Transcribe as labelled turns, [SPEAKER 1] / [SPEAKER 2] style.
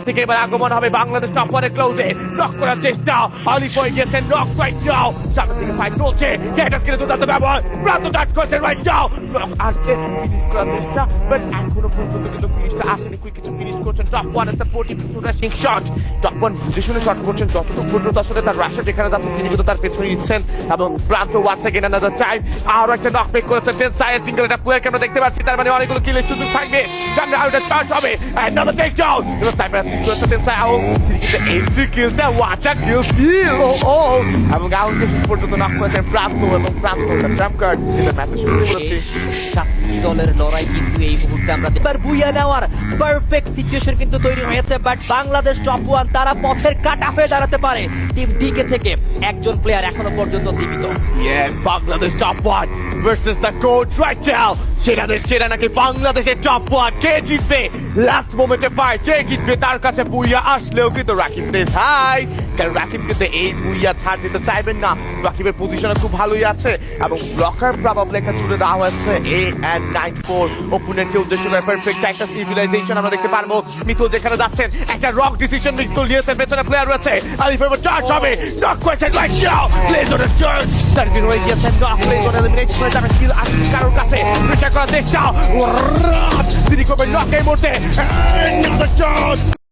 [SPEAKER 1] থেকে এবার আগমন হবে বাংলাদেশ টপ ওয়ানের ক্লোজে নক করার চেষ্টা আলিফ হয়ে গেছেন নক রাইট যাও সামনে থেকে ফাইট চলছে ক্যাটাস কিনে দুর্দান্ত ব্যবহার প্রান্ত ডাট করেছেন রাইট যাও আসছে ফিনিশ করার চেষ্টা বাট এখনো পর্যন্ত কিন্তু ফিনিশটা আসেনি কুইক কিছু ফিনিশ করছেন top one supportive to rushing shot top one পজিশনে শট করছেন যতটুকু পর্যন্ত আসলে তার রাশার যেখানে যাচ্ছে তিনি কিন্তু তার পেছনে নিচ্ছেন এবং প্রান্ত ওয়ান্স এগেন অ্যানাদার টাইম আরো একটা নক মেক করেছেন টেন সাইড সিঙ্গেল একটা প্লেয়ারকে আমরা দেখতে পাচ্ছি তার মানে অনেকগুলো কিলের সুযোগ থাকবে সামনে আরো একটা চার্জ হবে অ্যানাদার টেক ডাউন এবার স্নাইপার করেছে টেন সাইড তিনি কিন্তু এন্ট্রি কিলটা ওয়াচ আ কিল স্টিল ও এবং আউটকে পর্যন্ত নক করেছেন প্রান্ত এবং প্রান্ত ট্রাম্প কার্ড যেটা ম্যাচে শুরু করেছে
[SPEAKER 2] সাতটি দলের লড়াই কিন্তু এই মুহূর্তে আমরা এবার বুইয়া নেওয়ার পারফেক্ট সিচুয়েশন কিন্তু তৈরি হয়েছে বাট বাংলাদেশ টপ ওয়ান তারা পথের কাটা হয়ে দাঁড়াতে পারে টিম ডিকে থেকে একজন প্লেয়ার এখনো পর্যন্ত জীবিত
[SPEAKER 1] Yes, Bangladesh top one versus the coach right now. সেরা নাকি বাংলাদেশের টপ ওয়ান কে জিতবে লাস্ট মোমেন্টে ফাইট কে জিতবে তার কাছে বুইয়া আসলেও কিন্তু রাকিব সেজ হাই কারণ রাকিব কিন্তু এই বুইয়া ছাড় দিতে চাইবেন না রাকিবের পজিশনে খুব ভালোই আছে এবং ব্লকার প্রবাবলি একটা জুড়ে দেওয়া হয়েছে এ এন্ড 94 ওপোনেন্টকে উদ্দেশ্য করে পারফেক্ট একটা সিভিলাইজেশন আমরা দেখতে পারবো মিতুল যেখানে যাচ্ছেন একটা রক ডিসিশন মিতুল নিয়েছেন পেছনে প্লেয়ার রয়েছে আলিফ এবার চার্জ হবে নক করেছেন right now pledge on the charge তার দিন হয়ে গিয়েছেন নক প্লেজ অন এলিমিনেট করে যাবে স্কিল আসছে কারোর কাছে প্রেসার করার চেষ্টা তিনি করবেন নক এই মুহূর্তে